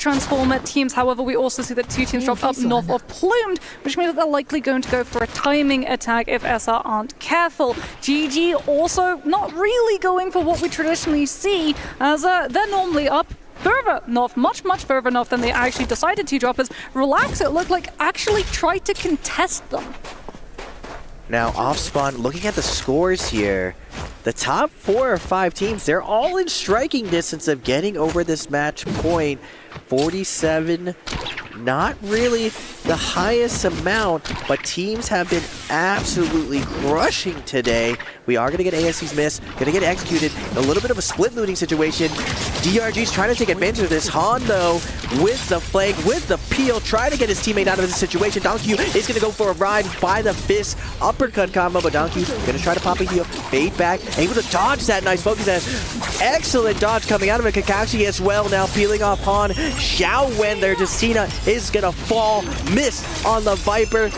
Transformer teams. However, we also see that two teams dropped up north of Plumed, which means that they're likely going to go for a timing attack if SR aren't careful. GG also not really going for what we traditionally see, as they're normally up further north, much further north than they actually decided to drop, as Relax, it looked like, actually tried to contest them. Now, off spawn, looking at the scores here, the top 4 or 5 teams, they're all in striking distance of getting over this match point. 47, not really the highest amount, but teams have been absolutely crushing today. We are going to get ASC's miss, going to get executed. A little bit of a split looting situation. DRG's trying to take advantage of this. Han, though, with the flank, with the peel, trying to get his teammate out of this situation. Donkey is going to go for a ride by the fist uppercut combo, but Donkey going to try to pop a heal, fade back, able to dodge that nice focus. Excellent dodge coming out of it. Kakashi as well, now peeling off Han. Xiao Wen there, Justina is going to fall, miss on the Viper.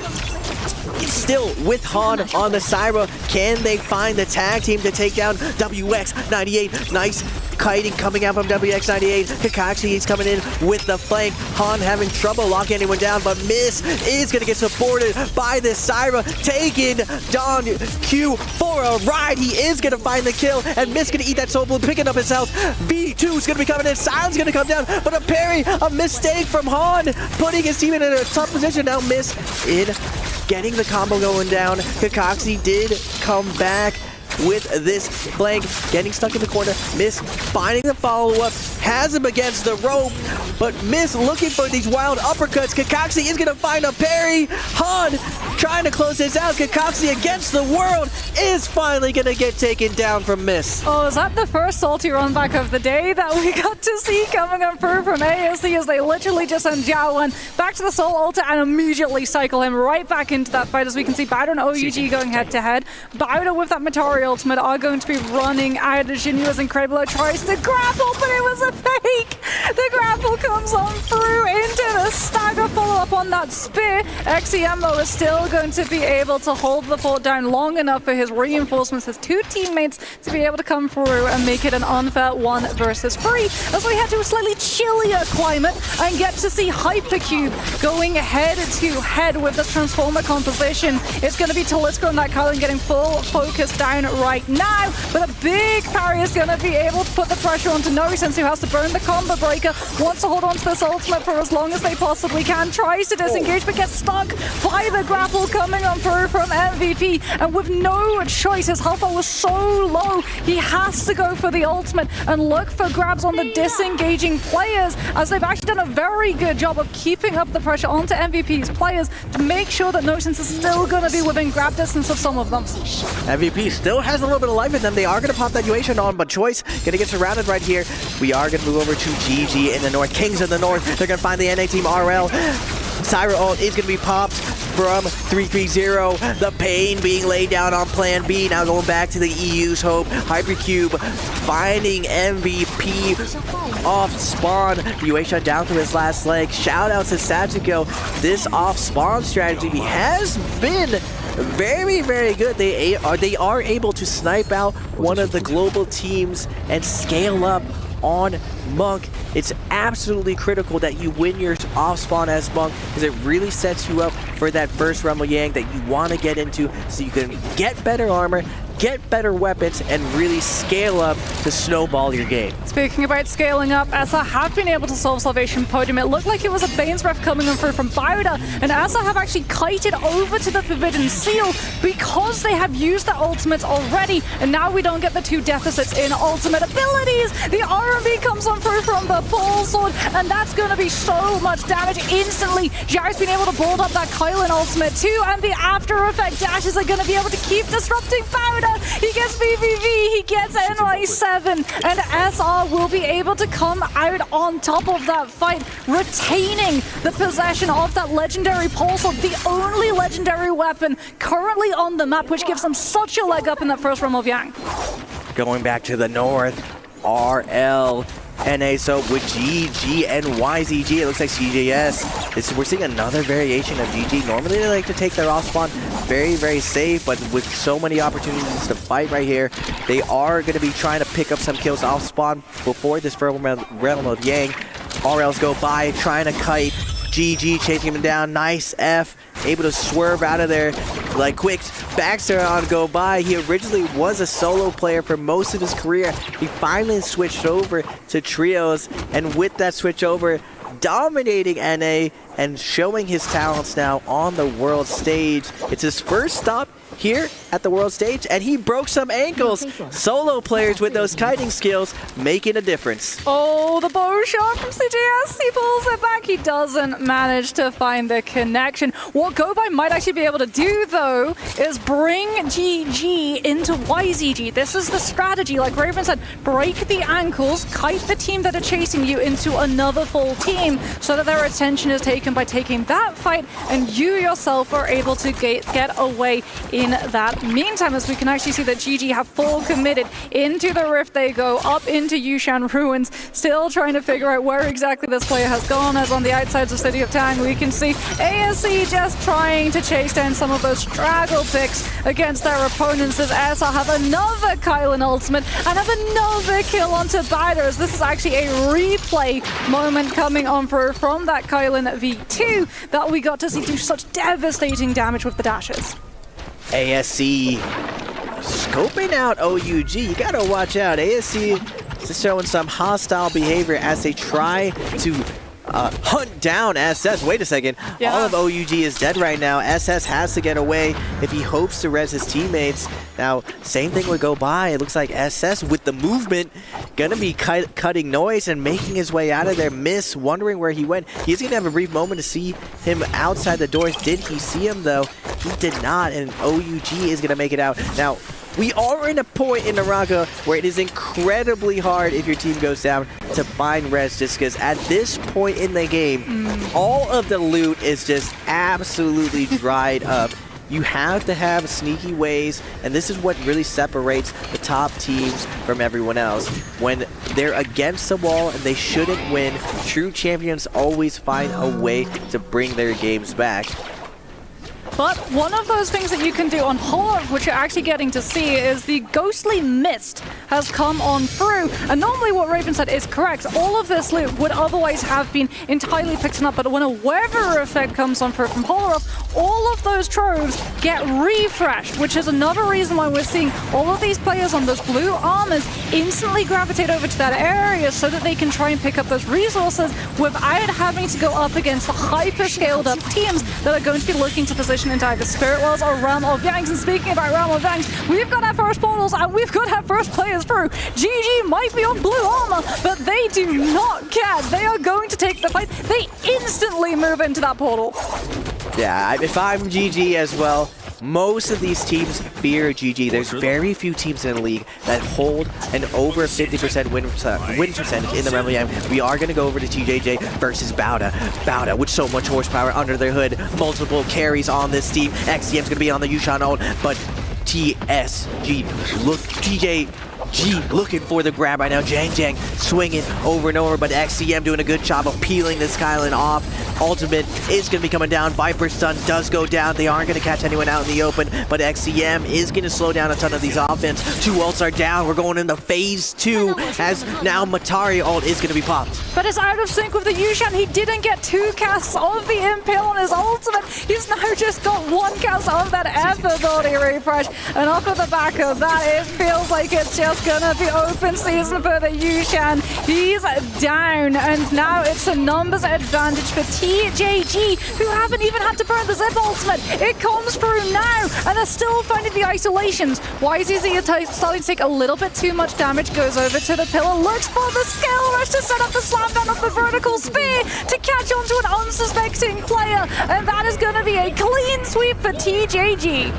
Still with Han on the Syra. Can they find the tag team to take down WX98? Nice kiting coming out from WX98. Kakashi is coming in with the flank. Han having trouble locking anyone down, but Miss is going to get supported by this Syra, taking Don Q for a ride. He is going to find the kill, and Miss going to eat that soul blue, picking up his health. V2 is going to be coming in. Silence going to come down, but a parry, a mistake from Han, putting his team in a tough position. Now Miss in getting the combo going down. Kakashi did come back with this flank, getting stuck in the corner. Miss finding the follow-up, has him against the rope, but Miss looking for these wild uppercuts. Kakashi is going to find a parry. Han trying to close this out. Kakashi against the world is finally going to get taken down from Miss. Oh, is that the first salty run back of the day that we got to see coming up through from ASC, as they literally just send Jiawen back to the Soul Altar and immediately cycle him right back into that fight, as we can see Bowder and OUG going head-to-head. Bowder with that Matari ultimate are going to be running out. Jinyu as Incredible tries to grapple, but it was a fake. The grapple comes on through into the stagger follow-up on that spear. XEMO is still going to be able to hold the fort down long enough for his reinforcements, his two teammates, to be able to come through and make it an unfair 1 versus 3, as we head to a slightly chillier climate and get to see Hypercube going head-to-head with this Transformer composition. It's going to be Talisker and that Kylan getting full focus down right now, but a big parry is going to be able to put the pressure onto Nosense, who has to burn the combo breaker, wants to hold on to this ultimate for as long as they possibly can, tries to disengage but gets stuck by the grapple coming on through from MVP, and with no choice, his health bar was so low, he has to go for the ultimate and look for grabs on the disengaging players, as they've actually done a very good job of keeping up the pressure onto MVP's players to make sure that Nosense is still going to be within grab distance of some of them. MVP still has a little bit of life in them. They are going to pop that Yuation on, but Choice going to get surrounded right here. We are going to move over to GG in the north. Kings in the north. They're going to find the NA team RL. Syra ult is going to be popped from 330. The pain being laid down on plan B. Now going back to the EU's hope. Hypercube finding MVP off spawn. Yuation down to his last leg. Shout out to Satsuko. This off spawn strategy has been very, very good. They are able to snipe out one of the global teams and scale up on Monk. It's absolutely critical that you win your off spawn as Monk, because it really sets you up for that first Rumble Yang that you want to get into, so you can get better armor, get better weapons, and really scale up to snowball your game. Speaking about scaling up, SR have been able to solve Salvation Podium. It looked like it was a Bane's Breath coming in through from Bowder, and SR have actually kited over to the Forbidden Seal because they have used the ultimates already, and now we don't get the 2 deficits in ultimate abilities. The RMB comes on through from the Full Sword, and that's going to be so much damage instantly. Zhao's been able to build up that Kylan ultimate too, and the after effect dashes are going to be able to keep disrupting Bowder. He gets BBV, he gets NY7, and SR will be able to come out on top of that fight, retaining the possession of that legendary pulse, the only legendary weapon currently on the map, which gives them such a leg up in that first realm of Yang. Going back to the north, RL NA, so with GG and YZG, it looks like CJS. We're seeing another variation of GG. Normally they like to take their off spawn very, very safe, but with so many opportunities to fight right here, they are going to be trying to pick up some kills off spawn before this realm of Yang. RLs go by, trying to kite. GG chasing him down. Nice F. Able to swerve out of there. Like quick Baxter on go by. He originally was a solo player for most of his career. He finally switched over to trios. And with that switch over, dominating NA and showing his talents now on the world stage. It's his first stop here at the world stage, and he broke some ankles. Solo players with those kiting skills making a difference. Oh, the bow shot from CJS. He pulls it back. He doesn't manage to find the connection. What Gobai might actually be able to do, though, is bring GG into YZG. This is the strategy. Like Raven said, break the ankles, kite the team that are chasing you into another full team so that their attention is taken by taking that fight, and you yourself are able to get away in that meantime, as we can actually see that GG have full committed into the rift. They go up into Yushan Ruins, still trying to figure out where exactly this player has gone, as on the outsides of City of Tang we can see ASC just trying to chase down some of those straggle picks against their opponents, as SR have another Kylan ultimate and have another kill onto Biders. This is actually a replay moment coming on from that Kylan V2 that we got to see do such devastating damage with the dashes. ASC scoping out OUG. You gotta watch out. ASC is showing some hostile behavior as they try to hunt down SS. Wait a second. Yeah. All of OUG is dead right now. SS has to get away if he hopes to res his teammates. Now, same thing would go by. It looks like SS with the movement gonna be cutting noise and making his way out of there. Miss, wondering where he went. He's gonna have a brief moment to see him outside the doors. Did he see him though? He did not, and OUG is gonna make it out. Now, we are in a point in Naraka where it is incredibly hard if your team goes down to find res, just because at this point in the game, all of the loot is just absolutely dried up. You have to have sneaky ways, and this is what really separates the top teams from everyone else. When they're against the wall and they shouldn't win, true champions always find a way to bring their games back. But one of those things that you can do on Horror, which you're actually getting to see, is the ghostly mist has come on through. And normally what Raven said is correct. All of this loot would otherwise have been entirely picked up, but when a weather effect comes on through from Horror, all of those troves get refreshed, which is another reason why we're seeing all of these players on those blue armors instantly gravitate over to that area so that they can try and pick up those resources without having to go up against the hyper-scaled up teams that are going to be looking to position into either Spirit Worlds or Realm of Yangs. And speaking about Realm of Yangs, we've got our first portals and we've got our first players through. GG might be on blue armor, but they do not care. They are going to take the fight. They instantly move into that portal. Yeah, if I'm GG as well, most of these teams fear GG. There's very few teams in the league that hold an over 50% win percentage in the Realm of Yang. We are going to go over to TJJ versus Bauda. Bauda with so much horsepower under their hood. Multiple carries on this team. XCM's going to be on the Yushan ult, but TSG, look, TJG looking for the grab right now. Jang swinging over and over, but XCM doing a good job of peeling this Kylan off. Ultimate is going to be coming down. Viper stun does go down. They aren't going to catch anyone out in the open, but XCM is going to slow down a ton of these offense. 2 ults are down. We're going into phase 2 as now Matari ult is going to be popped. But it's out of sync with the Yushan. He didn't get 2 casts of the Impale on his ultimate. He's now just got 1 cast of that everybody refresh. And off of the back of that, it feels like it's just going to be open season for the Yushan. He's down, and now it's a numbers advantage for TJG, who haven't even had to burn the Zip ultimate. It comes through now, and they're still finding the isolations. YZZ is starting to take a little bit too much damage, goes over to the pillar, looks for the skill rush to set up the slam down of the vertical spear to catch onto an unsuspecting player, and that is going to be a clean sweep for TJG.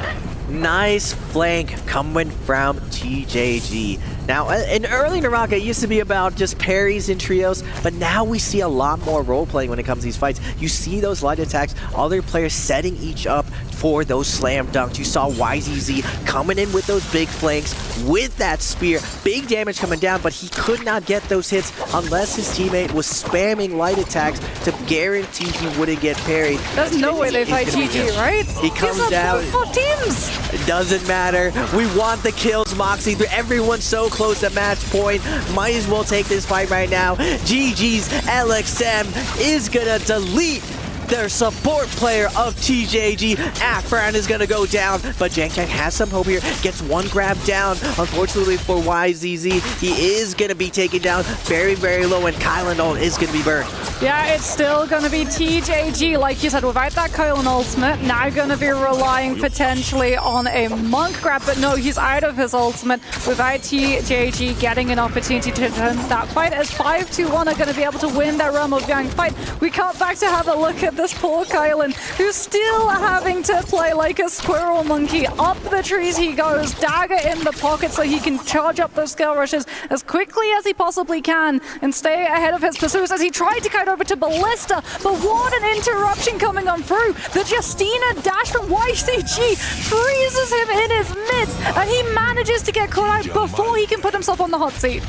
Nice flank coming from TJG. Now, in early Naraka, it used to be about just parries and trios, but now we see a lot more role-playing when it comes to these fights. You see those light attacks, other players setting each up for those slam dunks. You saw YZZ coming in with those big flanks with that spear. Big damage coming down, but he could not get those hits unless his teammate was spamming light attacks to guarantee he wouldn't get parried. There's no way they fight GG, right? He comes down. Teams. It doesn't matter. We want the kills, Moxie. Everyone's so close at match point. Might as well take this fight right now. GG's LXM is gonna delete their support player of TJG. Afran is going to go down, but Jankang has some hope here. Gets one grab down. Unfortunately for YZZ, he is going to be taken down very, very low, and Kylan is going to be burned. Yeah, it's still going to be TJG, like you said, without that Kylan ultimate. Now going to be relying potentially on a Monk grab, but no, he's out of his ultimate without TJG getting an opportunity to turn that fight, as 5-2-1 are going to be able to win that Realm of Yang fight. We cut back to have a look at this poor Kylan, who's still having to play like a squirrel monkey. Up the trees he goes, dagger in the pocket so he can charge up those skill rushes as quickly as he possibly can and stay ahead of his pursuers as he tried to kite over to Ballista, but what an interruption coming on through. The Justina dash from YCG freezes him in his midst, and he manages to get caught out before he can put himself on the hot seat.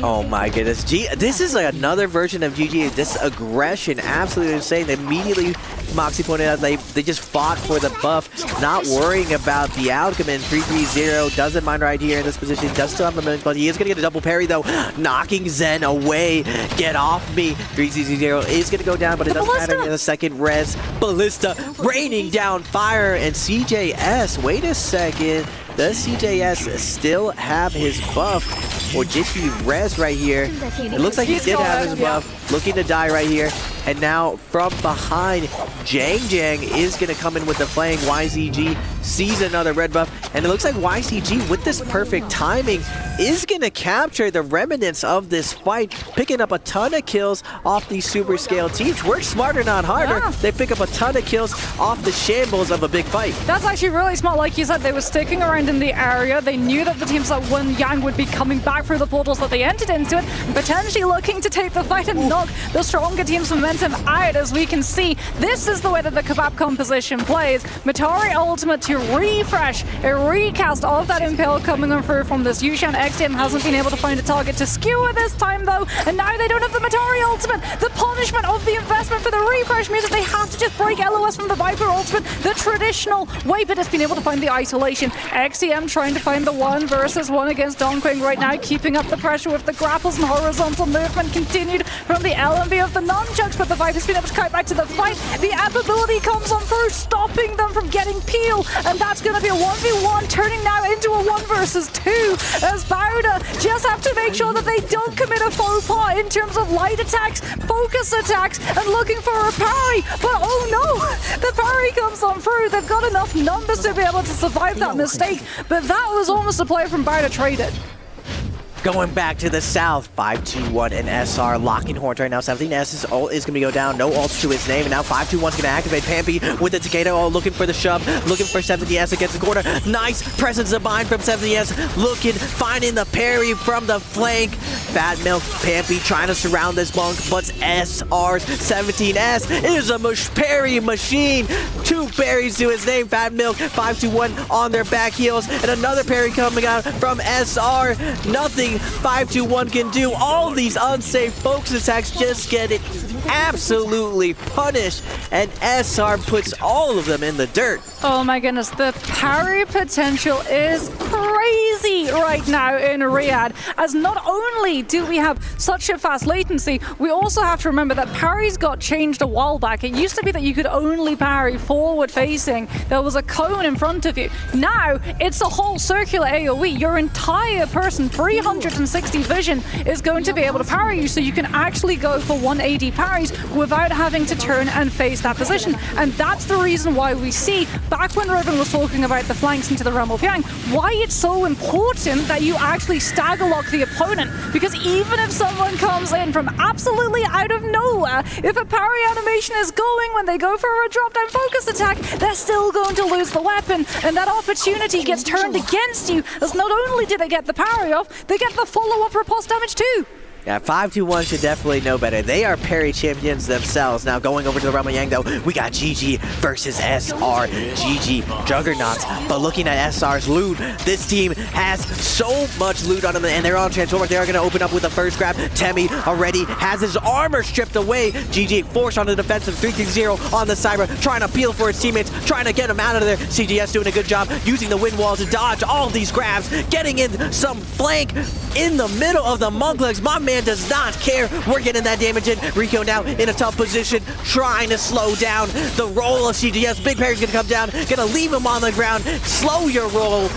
Oh my goodness. This is like another version of GG. This aggression, absolutely insane. Immediately, Moxie pointed out they just fought for the buff, not worrying about the outcome. And 3-3-0 doesn't mind right here in this position. Does still have a million, but he is going to get a double parry though, knocking Zen away. Get off me. 3-3-0 is going to go down, but it doesn't matter in the second res. Ballista raining down fire, and CJS, wait a second. Does CJS still have his buff, or did he res right here? It looks like he did have his buff. Looking to die right here. And now from behind, Jang is going to come in with the flank. YZG sees another red buff, and it looks like YCG, with this perfect timing, is going to capture the remnants of this fight, picking up a ton of kills off these super scale teams. Work smarter, not harder. Yeah. They pick up a ton of kills off the shambles of a big fight. That's actually really smart. Like you said, they were sticking around in the area. They knew that the teams that won Yang would be coming back through the portals that they entered into it, potentially looking to take the fight and knock the stronger team's momentum out. As we can see, this is the way that the Kebab composition plays. Matari ultimate to refresh, a recast of that Impale coming on through from this Yushan. XTM hasn't been able to find a target to skewer this time though, and now they don't have the Matari ultimate. The punishment of the investment for the refresh means that they have to just break LOS from the Viper ultimate the traditional way, but it's been able to find the isolation. XTM trying to find the 1 versus 1 against Dongqing right now, keeping up the pressure with the grapples and horizontal movement continued from the LMB of the nunchucks, but the Viper's been able to kite back to the fight. The app ability comes on through, stopping them from getting peel, and that's going to be a 1v1, turning now into a 1 versus 2, as Bowder just have to make sure that they don't commit a faux pas in terms of light attacks, focus attacks, and looking for a parry. But oh no, the parry comes on through. They've got enough numbers to be able to survive that mistake, but that was almost a play from Bowder traded. Going back to the south, 5-2-1 and SR locking horns right now. 17S's ult is going to go down. No ult to his name. And now 5-2-1's going to activate. Pampy with the Takeda ult, looking for the shove. Looking for 17S against the corner. Nice presence of mind from 17S. Looking, finding the parry from the flank. Fat Milk, Pampy trying to surround this bunk, but SR's 17S is a parry machine. 2 parries to his name. Fat Milk, 5-2-1 on their back heels. And another parry coming out from SR. Nothing 5-2-1 can do. All these unsafe focus attacks just get it absolutely punished, and SR puts all of them in the dirt. Oh my goodness, the parry potential is crazy right now in Riyadh, as not only do we have such a fast latency, we also have to remember that parries got changed a while back. It used to be that you could only parry forward facing. There was a cone in front of you. Now it's a whole circular AoE. Your entire person, 360 vision, is going to be able to parry you, so you can actually go for 180 parries without having to turn and face that position. And that's the reason why we see, back when Riven was talking about the flanks into the Realm of Yang, why it's so important that you actually stagger lock the opponent. Because even if someone comes in from absolutely out of nowhere, if a parry animation is going when they go for a drop-down focus attack, they're still going to lose the weapon, and that opportunity gets turned against you, as not only do they get the parry off, they get the follow-up riposte damage too. Yeah, 5-2-1 should definitely know better. They are parry champions themselves. Now going over to the realm of Yang though, we got GG versus SR. GG Juggernauts. But looking at SR's loot, this team has so much loot on them and they're on Transformer. They are going to open up with the first grab. Temmie already has his armor stripped away. GG forced on the defensive 3-0 on the Cyber, trying to peel for his teammates, trying to get him out of there. CGS doing a good job using the wind wall to dodge all these grabs, getting in some flank in the middle of the Munklegs. My man does not care. We're getting that damage in. Rico now in a tough position, trying to slow down the roll of CGS. Big Parry's gonna come down, gonna leave him on the ground. Slow your roll.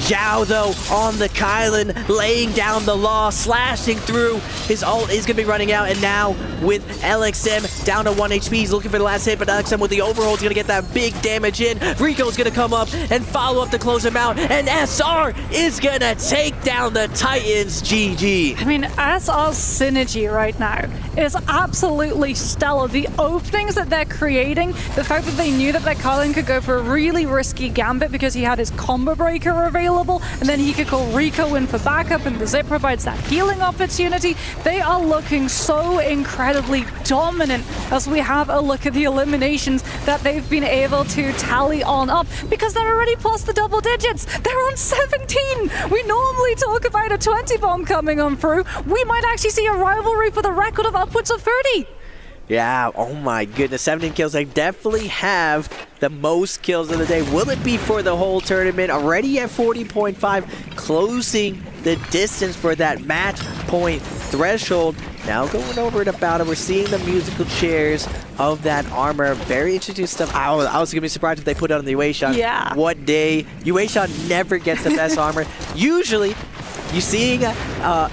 Zhao though on the Kylan, laying down the law, slashing through. His ult is gonna be running out, and now with LXM down to 1 HP, he's looking for the last hit, but LXM with the overhaul is gonna get that big damage in. Rico's gonna come up and follow up to close him out, and SR is gonna take down the Titans. GG. I mean, SR's synergy right now is absolutely stellar. The openings that they're creating, the fact that they knew that their Kylan could go for a really risky gambit because he had his combo breaker available, and then he could call Rico in for backup, and the Zip provides that healing opportunity. They are looking so incredibly dominant as we have a look at the eliminations that they've been able to tally on up, because they're already past the double digits. They're on 17. We normally talk about a 20 bomb coming on through. We might actually see a rivalry for the record of upwards of 30. Yeah, oh my goodness, 17 kills. They definitely have the most kills of the day. Will it be for the whole tournament? Already at 40.5, closing the distance for that match point threshold. Now going over to Bowder, we're seeing the musical chairs of that armor. Very interesting stuff. I was going to be surprised if they put it on the Yueshang. Yeah. What day? Yueshang never gets the best armor. Usually, you seeing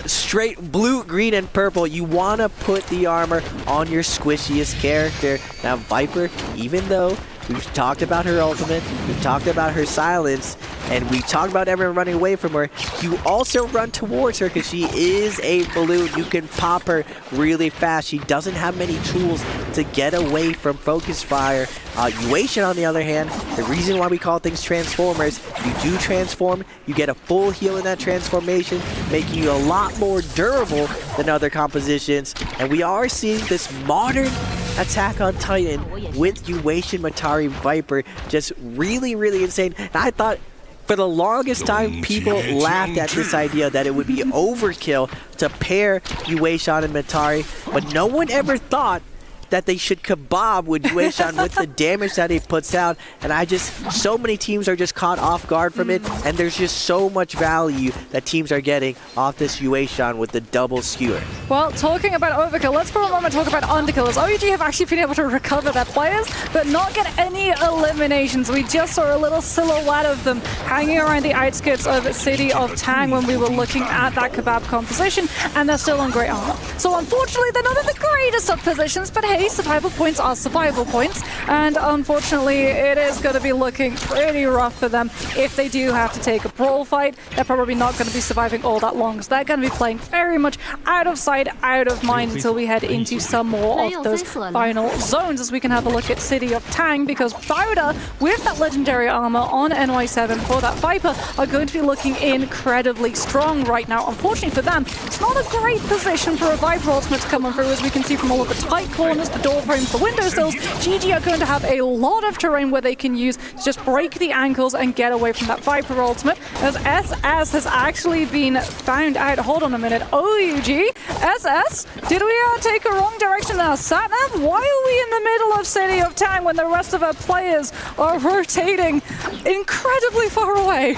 straight blue, green, and purple, you want to put the armor on your squishiest character. Now Viper, even though we've talked about her ultimate, we've talked about her silence, and we talked about everyone running away from her, you also run towards her because she is a balloon. You can pop her really fast. She doesn't have many tools to get away from focus fire. Yueshang, on the other hand, the reason why we call things transformers, you do transform, you get a full heal in that transformation, making you a lot more durable than other compositions. And we are seeing this modern attack on Titan with Yueshang, Matari, Viper, just really, really insane. And I thought for the longest time, people laughed at this idea that it would be overkill to pair Yueshang and Matari, but no one ever thought that they should kebab with Yueshang with the damage that he puts out. And so many teams are just caught off guard from it, and there's just so much value that teams are getting off this Yueshang with the double skewer. Well, talking about overkill, let's for a moment talk about underkill. As OUG have actually been able to recover their players, but not get any eliminations. We just saw a little silhouette of them hanging around the outskirts of the city of Tang when we were looking at that kebab composition, and they're still on great armor. So unfortunately, they're not in the greatest of positions, but hey, survival points are survival points, and unfortunately, it is going to be looking pretty rough for them if they do have to take a brawl fight. They're probably not going to be surviving all that long, so they're going to be playing very much out of sight, out of mind until we head into some more of those final zones, as we can have a look at City of Tang, because Bowder, with that legendary armor on NY7 for that Viper, are going to be looking incredibly strong right now. Unfortunately for them, it's not a great position for a Viper ultimate to come on through, as we can see from all of the tight corners, the door frames, the windowsills. GG are going to have a lot of terrain where they can use to just break the ankles and get away from that Viper ultimate, as SS has actually been found out. Hold on a minute. OUG? SS? Did we take a wrong direction now? Satnav? Why are we in the middle of City of Tang when the rest of our players are rotating incredibly far away?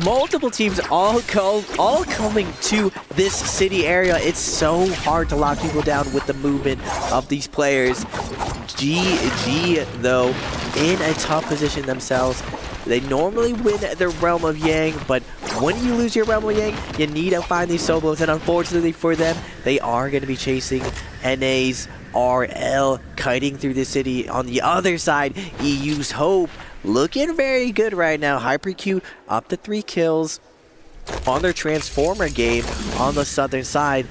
Multiple teams all coming to this city area. It's so hard to lock people down with the movement of these players. GG, though, in a tough position themselves. They normally win the Realm of Yang, but when you lose your Realm of Yang, you need to find these solos, and unfortunately for them, they are going to be chasing NA's RL, kiting through the city. On the other side, EU's Hope, looking very good right now. HyperQ up to 3 kills on their Transformer game on the southern side.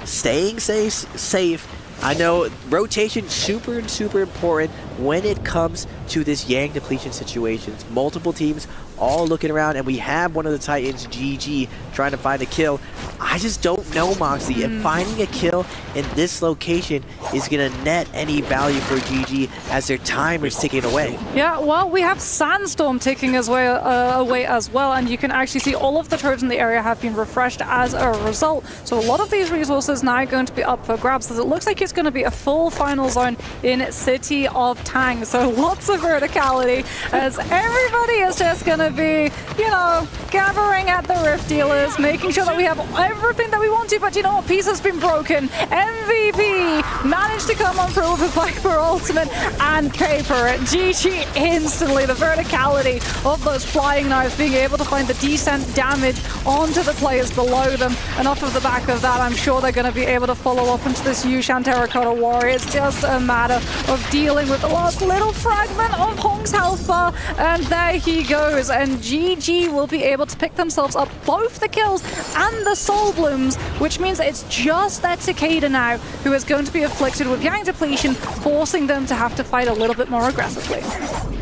Staying safe I know rotation super important when it comes to this Yang depletion situations. Multiple teams all looking around, and we have one of the Titans, GG, trying to find a kill. I just don't know, Moxie, if finding a kill in this location is going to net any value for GG as their time is ticking away. Yeah, well, we have Sandstorm ticking away as well, and you can actually see all of the turrets in the area have been refreshed as a result. So a lot of these resources now going to be up for grabs, as it looks like it's going to be a full final zone in City of Tang. So lots of verticality, as everybody is just going to be, you know, gathering at the rift dealers, making sure that we have everything that we want to, but you know what, piece has been broken. MVP managed to come on through with a Viper ultimate and paper it. GG instantly, the verticality of those flying knives, being able to find the decent damage onto the players below them, and off of the back of that, I'm sure they're going to be able to follow up into this Yushan Terracotta Warrior. It's just a matter of dealing with the last little fragment of Hong's health bar, and there he goes, and GG will be able to pick themselves up both the kills and the soul blooms, which means that it's just that Cicada now who is going to be afflicted with Yang depletion, forcing them to have to fight a little bit more aggressively.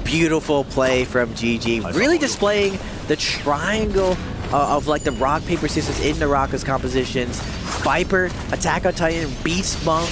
Beautiful play from GG, really displaying the triangle of like the rock, paper, scissors in Naraka's compositions. Viper, Attack on Titan, beats Monk,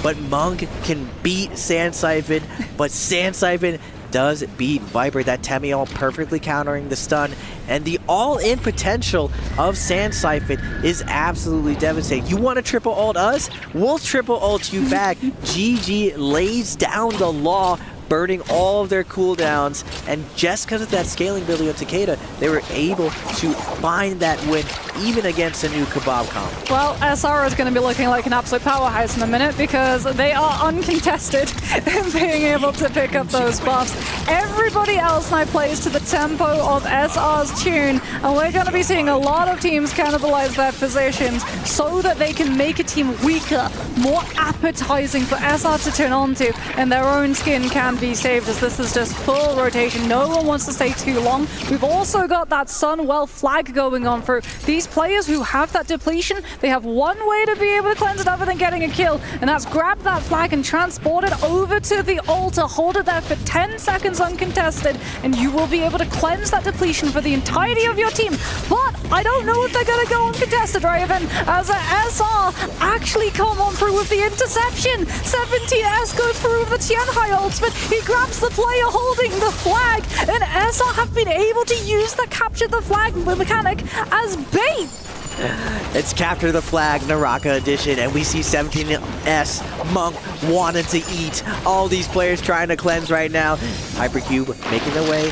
but Monk can beat Sand Siphon, but Sand Siphon does beat Viper. That Temiel perfectly countering the stun, and the all-in potential of Sand Siphon is absolutely devastating. You want to triple ult us? We'll triple ult you back. GG lays down the law, burning all of their cooldowns, and just because of that scaling ability of Takeda, they were able to find that win even against a new Kebab comp. Well, SR is going to be looking like an absolute powerhouse in a minute, because they are uncontested in being able to pick up those buffs. Everybody else now plays to the tempo of SR's tune, and we're going to be seeing a lot of teams cannibalize their positions so that they can make a team weaker, more appetizing for SR to turn onto, and their own skin can be saved, as this is just full rotation. No one wants to stay too long. We've also got that Sunwell flag going on for these players who have that depletion. They have one way to be able to cleanse it other than getting a kill, and that's grab that flag and transport it over to the altar, hold it there for 10 seconds uncontested, and you will be able to cleanse that depletion for the entirety of your team. But I don't know if they're going to go uncontested, Raven, as a SR actually come on through with the interception. 17S goes through with the Tianhai ultimate. He grabs the player holding the flag, and SR have been able to use the capture the flag mechanic as bait. It's Capture the Flag Naraka edition, and we see 17S Monk wanting to eat. All these players trying to cleanse right now. Hypercube making their way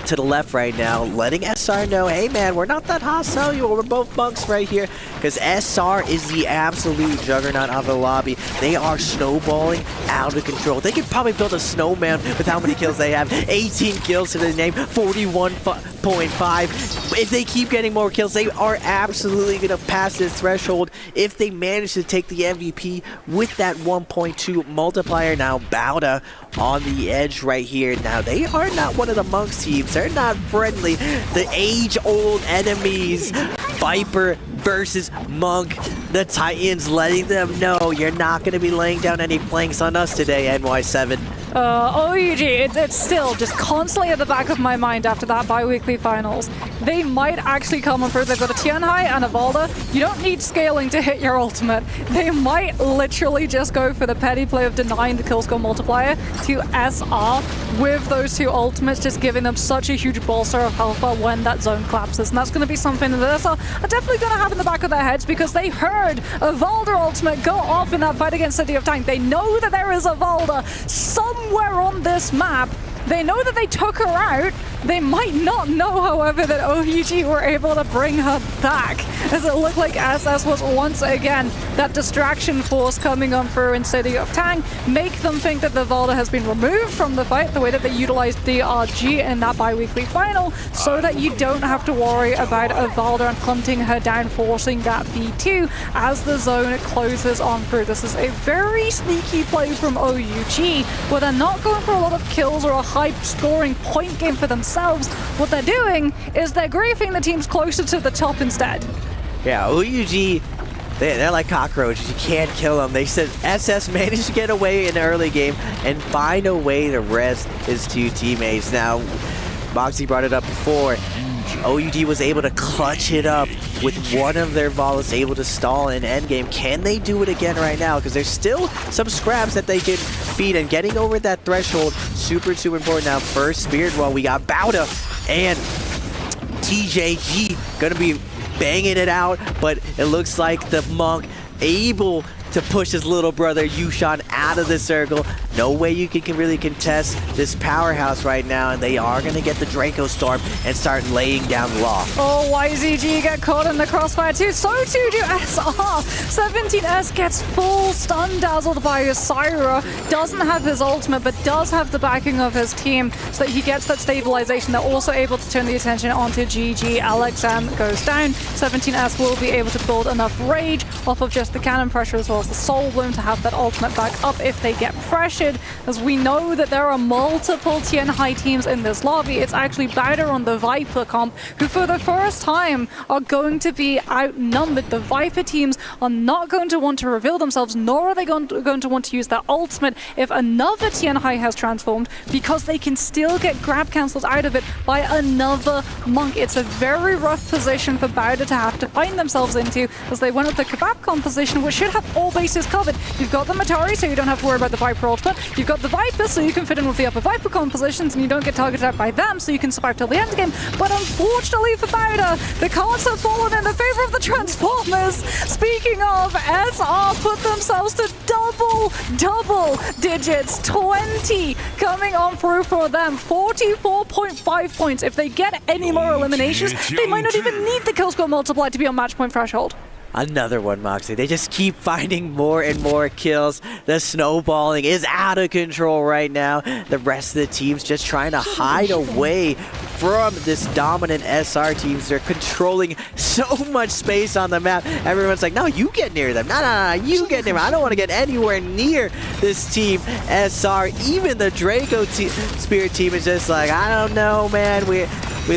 to the left right now, letting SR know, hey man, we're not that hostile, we're both monks right here, because SR is the absolute juggernaut of the lobby. They are snowballing out of control. They could probably build a snowman with how many kills they have. 18 kills to the name, 41.5. If they keep getting more kills, they are absolutely going to pass this threshold if they manage to take the MVP with that 1.2 multiplier. Now Bauda on the edge right here. Now they are not one of the monks teams. They're not friendly. The age-old enemies, Viper versus Monk. The Titans letting them know you're not going to be laying down any planks on us today, NY7. OUG, it's still just constantly at the back of my mind after that bi-weekly finals. They might actually come on through. They've got a Tianhai and a Valda. You don't need scaling to hit your ultimate. They might literally just go for the petty play of denying the kill score multiplier to SR with those two ultimates, just giving them such a huge bolster of health bar when that zone collapses. And that's going to be something that SR are definitely going to have in the back of their heads, because they heard a Valda ultimate go off in that fight against City of Tang. They know that there is a Valda somewhere on this map. They know that they took her out. They might not know, however, that OUG were able to bring her back, as it looked like SS was once again that distraction force coming on through in City of Tang, make them think that the Valda has been removed from the fight, the way that they utilized the RG in that bi-weekly final, so that you don't have to worry about a Valda and hunting her down, forcing that V2 as the zone closes on through. This is a very sneaky play from OUG, where they're not going for a lot of kills or a high-scoring point game for themselves. What they're doing is they're griefing the teams closer to the top instead. Yeah, OUG They're like cockroaches. You can't kill them. They said SS managed to get away in the early game and find a way to rest his two teammates. Now, Moxie brought it up before. OUG was able to clutch it up with one of their Volas able to stall in endgame. Can they do it again right now? Because there's still some scraps that they can beat, and getting over that threshold, super important. Now, first Spirit, well, we got Bauda and TJG gonna be banging it out, but it looks like the Monk able to push his little brother Yushan out of the circle. No way you can really contest this powerhouse right now, and they are going to get the Draco Storm and start laying down law. Oh, YZG get caught in the crossfire too. So too do SR. 17S gets full stun dazzled by his Syra. Doesn't have his ultimate, but does have the backing of his team so that he gets that stabilization. They're also able to turn the attention onto GG. LXM goes down. 17S will be able to build enough rage off of just the cannon pressure as well as the Soul Bloom to have that ultimate back up if they get pressured. As we know that there are multiple TN high teams in this lobby. It's actually Bauda on the Viper comp, who for the first time are going to be outnumbered. The Viper teams are not going to want to reveal themselves, nor are they going to want to use their ultimate if another TN high has transformed, because they can still get grab cancelled out of it by another Monk. It's a very rough position for Bauda to have to find themselves into, as they went with the Kebab composition, which should have all bases covered. You've got the Matari, so you don't have to worry about the Viper ultimate. You've got the Viper, so you can fit in with the upper Viper compositions and you don't get targeted out by them, so you can survive till the end game. But unfortunately for Bauda, the cards have fallen in the favor of the Transformers. Speaking of, SR put themselves to double digits. 20 coming on through for them. 44.5 points. If they get any more eliminations, they might not even need the kill score multiplier to be on match point threshold. Another one, Moxie. They just keep finding more and more kills. The snowballing is out of control right now. The rest of the team's just trying to hide away from this dominant SR teams. They're controlling so much space on the map. Everyone's like, no, you get near them. No, you get near them. I don't want to get anywhere near this team, SR. Even the Draco Spirit team is just like, I don't know, man. We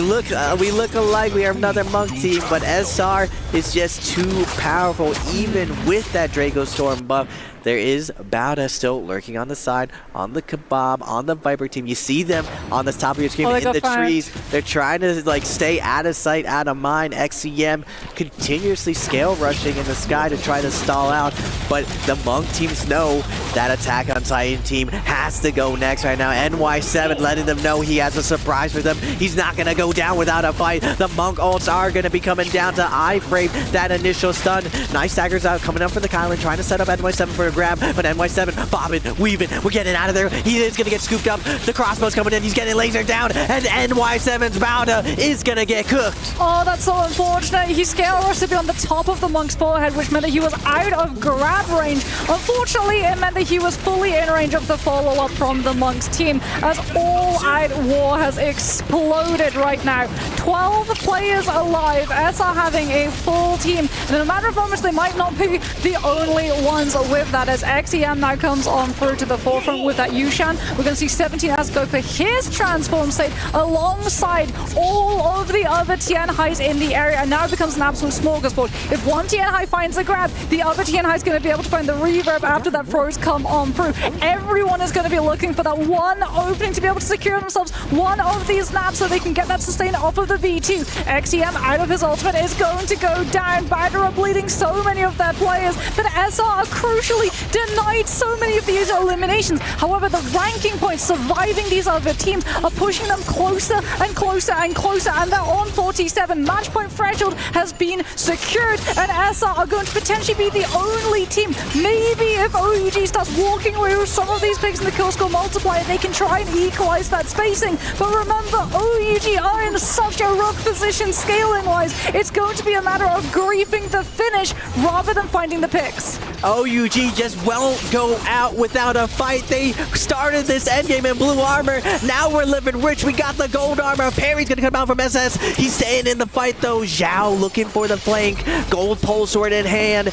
look alike. We are another Monk team, but SR is just too powerful, even with that Draco Storm buff. There is Bauda still lurking on the side, on the Kebab, on the Viper team. You see them on the top of your screen in the trees. They're trying to like stay out of sight, out of mind. XCM continuously scale rushing in the sky to try to stall out, but the Monk teams know that Attack on Titan team has to go next right now. NY7 letting them know he has a surprise for them. He's not going to go down without a fight. The Monk ults are going to be coming down to iframe that initial stun. Nice daggers out, coming up for the Kylan, trying to set up NY7 for a grab, but NY7 bobbing, weaving. We're getting out of there. He is going to get scooped up. The crossbow's coming in. He's getting lasered down, and NY7's Bauda is going to get cooked. Oh, that's so unfortunate. He scale rushed to be on the top of the Monk's forehead, which meant that he was out of grab range. Unfortunately, it meant that he was fully in range of the follow-up from the Monk's team, as all-out war has exploded right now. 12 players alive. SR having a full team, and in a matter of moments, they might not be the only ones with that, as XEM now comes on through to the forefront with that Yushan. We're going to see 17S go for his transform state alongside all of the other TN highs in the area, and now it becomes an absolute smorgasbord. If one TN high finds a grab, the other TN high is going to be able to find the reverb after that throws come on through. Everyone is going to be looking for that one opening to be able to secure themselves one of these naps so they can get that sustain off of the V2. XEM out of his ultimate is going to go down. Bauda are bleeding so many of their players, but SR are crucially denied so many of these eliminations. However, the ranking points surviving these other teams are pushing them closer and closer and closer, and they're on 47. Match point threshold has been secured, and SR are going to potentially be the only team. Maybe if OUG starts walking away with some of these picks in the kill score multiplier, they can try and equalize that spacing. But remember, OUG are in such a rough position scaling-wise. It's going to be a matter of griefing the finish rather than finding the picks. OUG just won't go out without a fight. They started this endgame in blue armor. Now we're living rich. We got the gold armor. Perry's gonna come out from SS. He's staying in the fight though. Zhao looking for the flank. Gold pole sword in hand.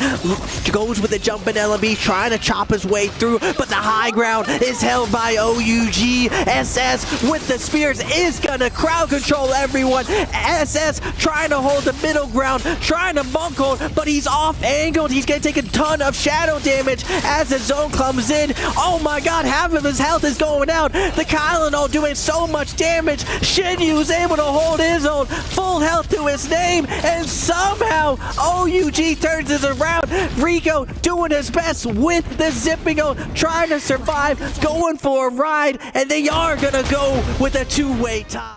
Goes with the jumping LMB, trying to chop his way through, but the high ground is held by OUG. SS with the spears is gonna crowd control everyone. SS trying to hold the middle ground, trying to Monk hold, but he's off-angled. He's going to take a ton of shadow damage as the zone comes in. Oh my god, half of his health is going out. The Kylanol doing so much damage. Shinyu's able to hold his own, full health to his name, and somehow OUG turns this around. Rico doing his best with the Zippingo, trying to survive, going for a ride, and they are going to go with a two-way tie.